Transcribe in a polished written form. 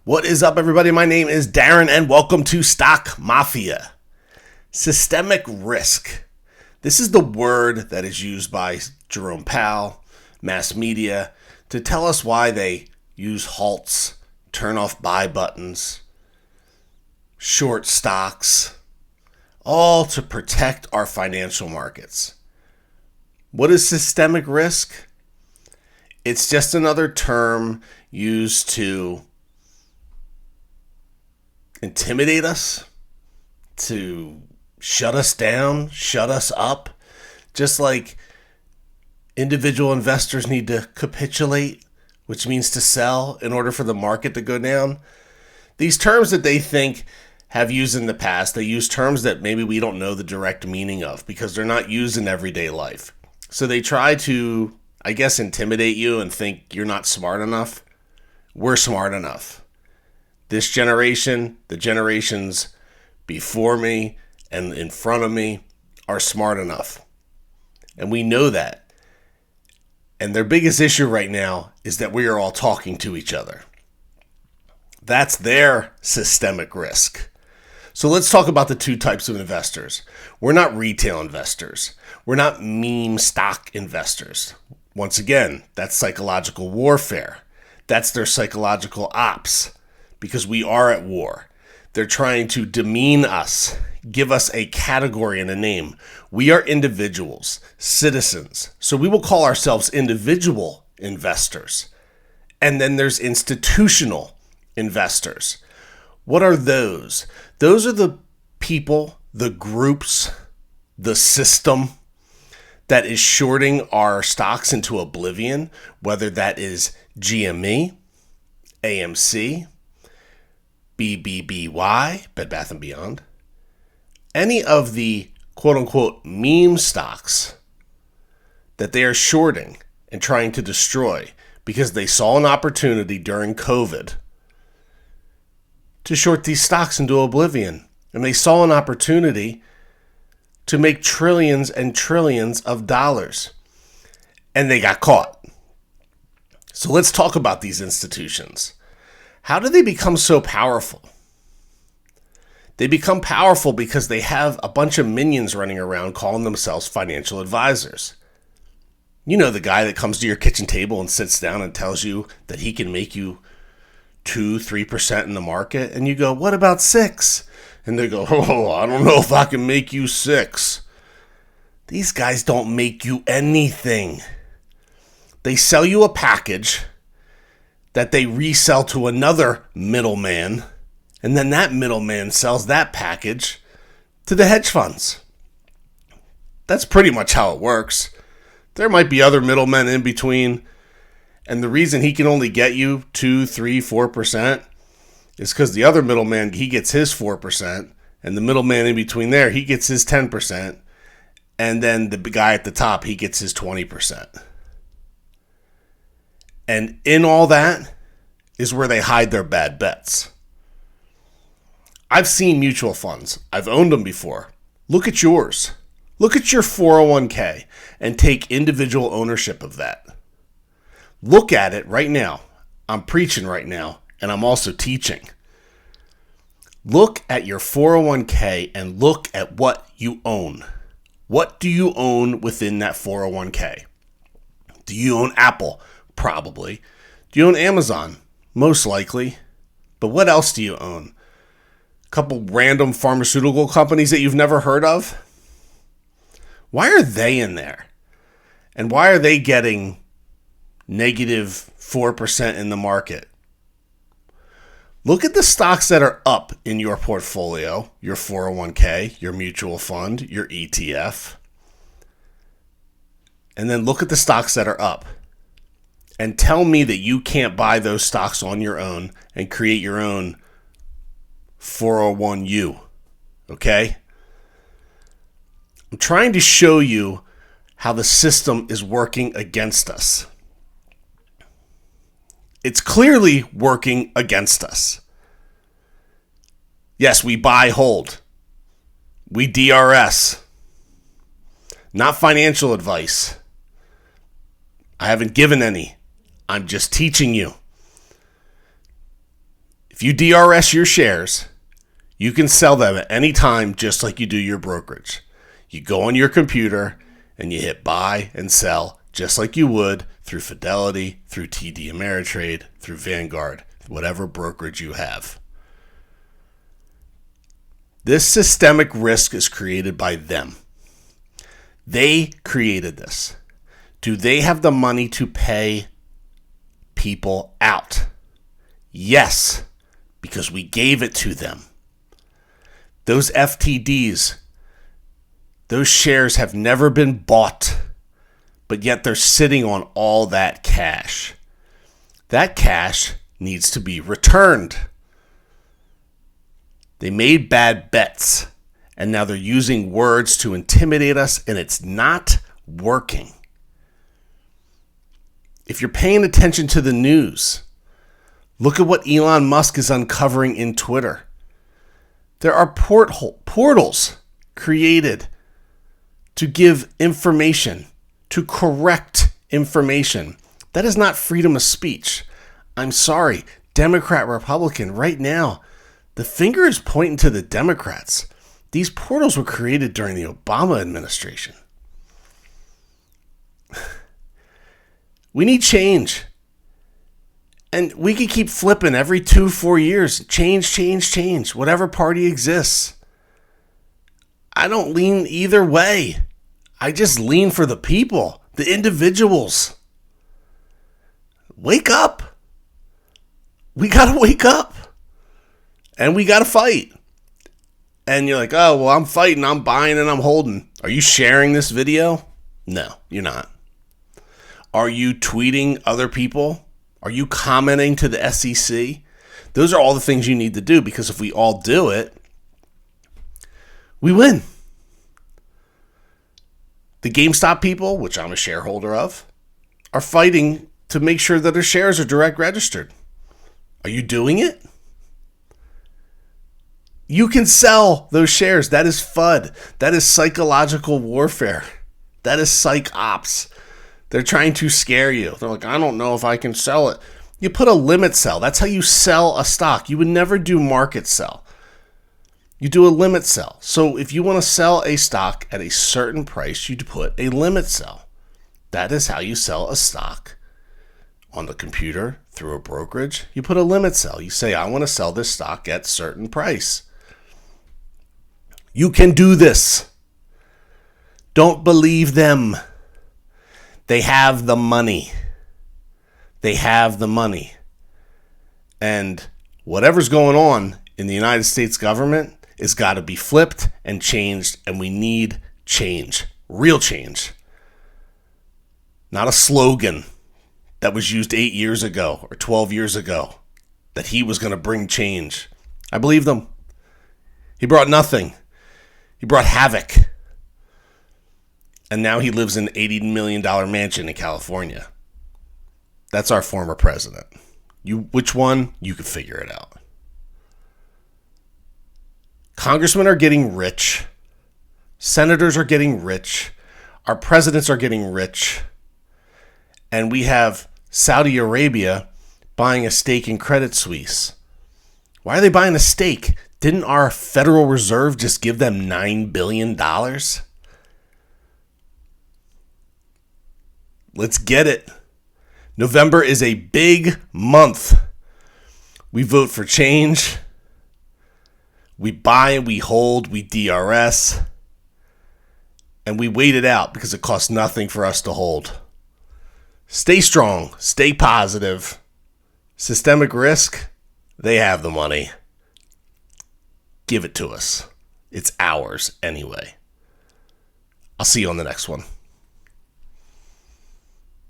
What is up, everybody? My name is Darren, and welcome to Stock Mafia. Systemic risk. This is the word that is used by Jerome Powell, mass media, to tell us why they use halts, turn off buy buttons, short stocks, all to protect our financial markets. What is systemic risk? It's just another term used to intimidate us, to shut us down, shut us up, just like individual investors need to capitulate, which means to sell in order for the market to go down. These terms that they think have used in the past, they use terms that maybe we don't know the direct meaning of because they're not used in everyday life. So they try to, I guess, intimidate you and think you're not smart enough. We're smart enough. This generation, the generations before me and in front of me are smart enough. And we know that. And their biggest issue right now is that we are all talking to each other. That's their systemic risk. So let's talk about the two types of investors. We're not retail investors. We're not meme stock investors. Once again, that's psychological warfare. That's their psychological ops. Because we are at war. They're trying to demean us, give us a category and a name. We are individuals, citizens. So we will call ourselves individual investors. And then there's institutional investors. What are those? Those are the people, the groups, the system that is shorting our stocks into oblivion, whether that is GME, AMC, BBBY, Bed Bath & Beyond, any of the quote-unquote meme stocks that they are shorting and trying to destroy because they saw an opportunity during COVID to short these stocks into oblivion. And they saw an opportunity to make trillions and trillions of dollars. And they got caught. So let's talk about these institutions. How do they become so powerful? They become powerful because they have a bunch of minions running around calling themselves financial advisors. You know, the guy that comes to your kitchen table and sits down and tells you that he can make you 2-3% in the market. And you go, what about 6? And they go, oh, I don't know if I can make you 6. These guys don't make you anything. They sell you a package that they resell to another middleman, and then that middleman sells that package to the hedge funds. That's pretty much how it works. There might be other middlemen in between, and the reason he can only get you 2, 3, 4% is because the other middleman, he gets his 4%, and the middleman in between there, he gets his 10%, and then the guy at the top, he gets his 20%. And in all that is where they hide their bad bets. I've seen mutual funds. I've owned them before. Look at yours. Look at your 401k and take individual ownership of that. Look at it right now. I'm preaching right now, and I'm also teaching. Look at your 401k and look at what you own. What do you own within that 401k? Do you own Apple? Probably. Do you own Amazon? Most likely. But what else do you own? A couple random pharmaceutical companies that you've never heard of? Why are they in there? And why are they getting negative 4% in the market? Look at the stocks that are up in your portfolio, your 401k, your mutual fund, your ETF. And then look at the stocks that are up. And tell me that you can't buy those stocks on your own and create your own 401u. Okay? I'm trying to show you how the system is working against us. It's clearly working against us. Yes, we buy, hold. We DRS. Not financial advice. I haven't given any. I'm just teaching you. If you DRS your shares, you can sell them at any time just like you do your brokerage. You go on your computer and you hit buy and sell just like you would through Fidelity, through TD Ameritrade, through Vanguard, whatever brokerage you have. This systemic risk is created by them. They created this. Do they have the money to pay people out? Yes, because we gave it to them. Those FTDs, those shares have never been bought, but yet they're sitting on all that cash. That cash needs to be returned. They made bad bets, and now they're using words to intimidate us, and it's not working. If you're paying attention to the news, look at what Elon Musk is uncovering in Twitter. There are portals created to give information, to correct information. That is not freedom of speech. I'm sorry, Democrat, Republican, right now, the finger is pointing to the Democrats. These portals were created during the Obama administration. We need change. And we could keep flipping every 2-4 years. Change. Whatever party exists. I don't lean either way. I just lean for the people, the individuals. Wake up. We got to wake up. And we got to fight. And you're like, oh, well, I'm fighting, I'm buying, and I'm holding. Are you sharing this video? No, you're not. Are you tweeting other people? Are you commenting to the SEC? Those are all the things you need to do, because if we all do it, we win. The GameStop people, which I'm a shareholder of, are fighting to make sure that their shares are direct registered. Are you doing it? You can sell those shares. That is FUD. That is psychological warfare. That is psych ops. They're trying to scare you. They're like, I don't know if I can sell it. You put a limit sell. That's how you sell a stock. You would never do market sell. You do a limit sell. So if you want to sell a stock at a certain price, you put a limit sell. That is how you sell a stock on the computer through a brokerage. You put a limit sell. You say, I want to sell this stock at a certain price. You can do this. Don't believe them. They have the money. They have the money. And whatever's going on in the United States government has got to be flipped and changed, and we need change. Real change. Not a slogan that was used 8 years ago or 12 years ago that he was going to bring change. I believe them. He brought nothing. He brought havoc. And now he lives in an $80 million mansion in California. That's our former president. Which one? You can figure it out. Congressmen are getting rich. Senators are getting rich. Our presidents are getting rich. And we have Saudi Arabia buying a stake in Credit Suisse. Why are they buying a stake? Didn't our Federal Reserve just give them $9 billion? Let's get it. November is a big month. We vote for change. We buy, we hold, we DRS. And we wait it out because it costs nothing for us to hold. Stay strong. Stay positive. Systemic risk, they have the money. Give it to us. It's ours anyway. I'll see you on the next one.